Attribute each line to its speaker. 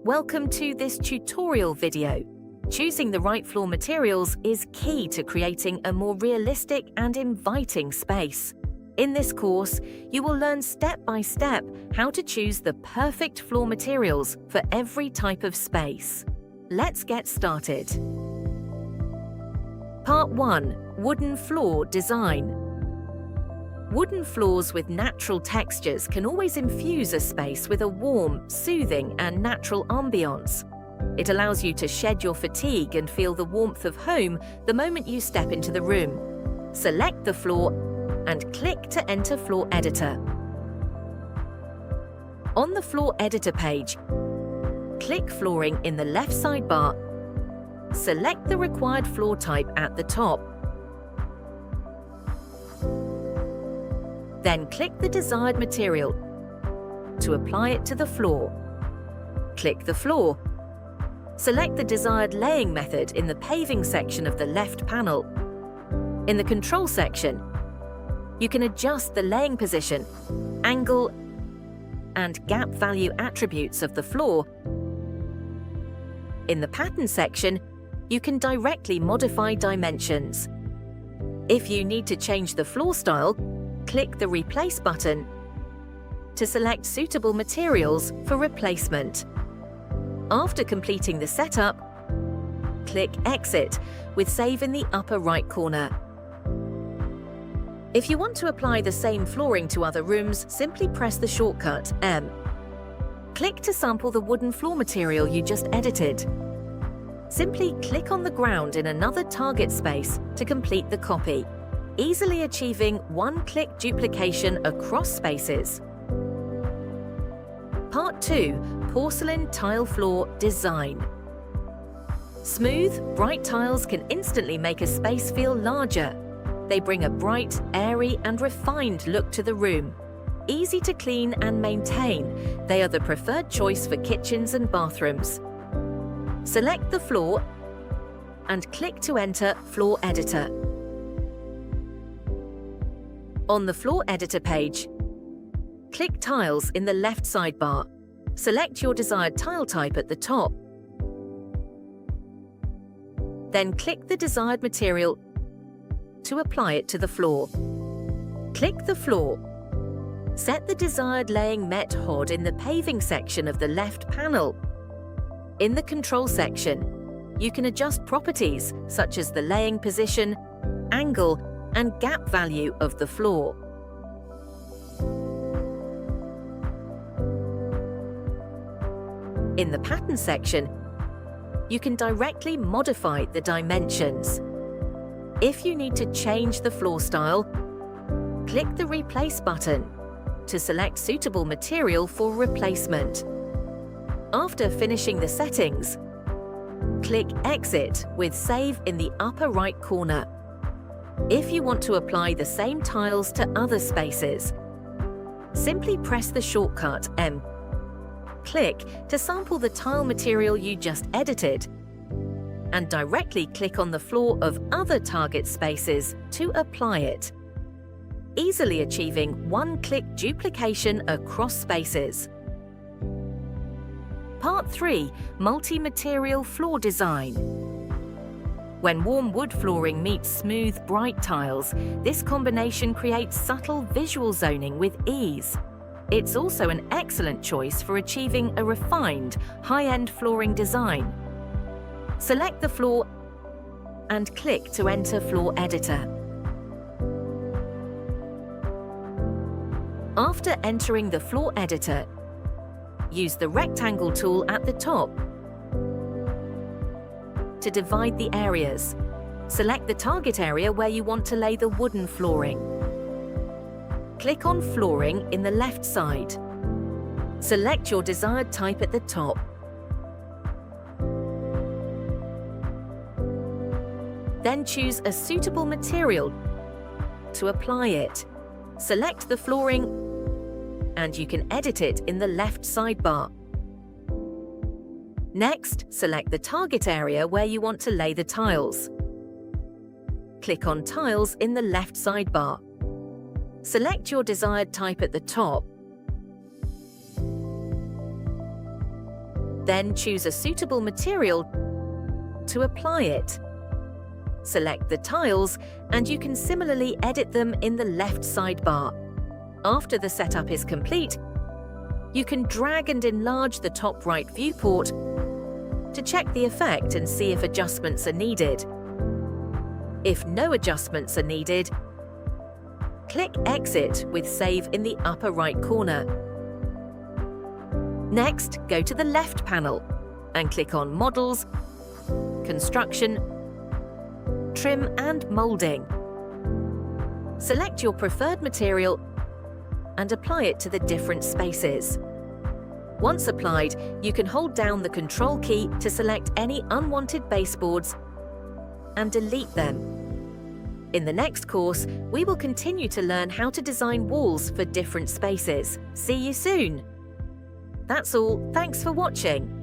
Speaker 1: Welcome to this tutorial video. Choosing the right floor materials is key to creating a more realistic and inviting space. In this course, you will learn step by step how to choose the perfect floor materials for every type of space. Let's get started. Part 1. Wooden floor design. Wooden floors with natural textures can always infuse a space with a warm, soothing, and natural ambiance. It allows you to shed your fatigue and feel the warmth of home the moment you step into the room. Select the floor and click to enter Floor Editor. On the Floor Editor page, click Flooring in the left sidebar. Select the required floor type at the top. Then click the desired material to apply it to the floor. Click the floor. Select the desired laying method in the paving section of the left panel. In the control section, you can adjust the laying position, angle, and gap value attributes of the floor. In the pattern section, you can directly modify dimensions. If you need to change the floor style, click the Replace button to select suitable materials for replacement. After completing the setup, click Exit with Save in the upper right corner. If you want to apply the same flooring to other rooms, simply press the shortcut M. Click to sample the wooden floor material you just edited. Simply click on the ground in another target space to complete the copy, easily achieving one-click duplication across spaces. Part 2. Porcelain Tile Floor Design. Smooth, bright tiles can instantly make a space feel larger. They bring a bright, airy, and refined look to the room. Easy to clean and maintain, they are the preferred choice for kitchens and bathrooms. Select the floor and click to enter Floor Editor. On the Floor Editor page, click Tiles in the left sidebar. Select your desired tile type at the top. Then click the desired material to apply it to the floor. Click the floor. Set the desired laying method in the paving section of the left panel. In the control section, you can adjust properties such as the laying position, angle, and gap value of the floor. In the pattern section, you can directly modify the dimensions. If you need to change the floor style, click the Replace button to select suitable material for replacement. After finishing the settings, click Exit with Save in the upper right corner. If you want to apply the same tiles to other spaces, simply press the shortcut M. Click to sample the tile material you just edited, and directly click on the floor of other target spaces to apply it, easily achieving one-click duplication across spaces. Part 3. Multi-material floor design. When warm wood flooring meets smooth, bright tiles, this combination creates subtle visual zoning with ease. It's also an excellent choice for achieving a refined, high-end flooring design. Select the floor and click to enter Floor Editor. After entering the Floor Editor, use the rectangle tool at the top to divide the areas. Select the target area where you want to lay the wooden flooring. Click on Flooring in the left side. Select your desired type at the top. Then choose a suitable material to apply it. Select the flooring and you can edit it in the left sidebar. Next, select the target area where you want to lay the tiles. Click on Tiles in the left sidebar. Select your desired type at the top. Then choose a suitable material to apply it. Select the tiles and you can similarly edit them in the left sidebar. After the setup is complete, you can drag and enlarge the top right viewport to check the effect and see if adjustments are needed. If no adjustments are needed, click Exit with Save in the upper right corner. Next, go to the left panel and click on Models, Construction, Trim and Moulding. Select your preferred material and apply it to the different spaces. Once applied, you can hold down the Control key to select any unwanted baseboards and delete them. In the next course, we will continue to learn how to design walls for different spaces. See you soon! That's all. Thanks for watching.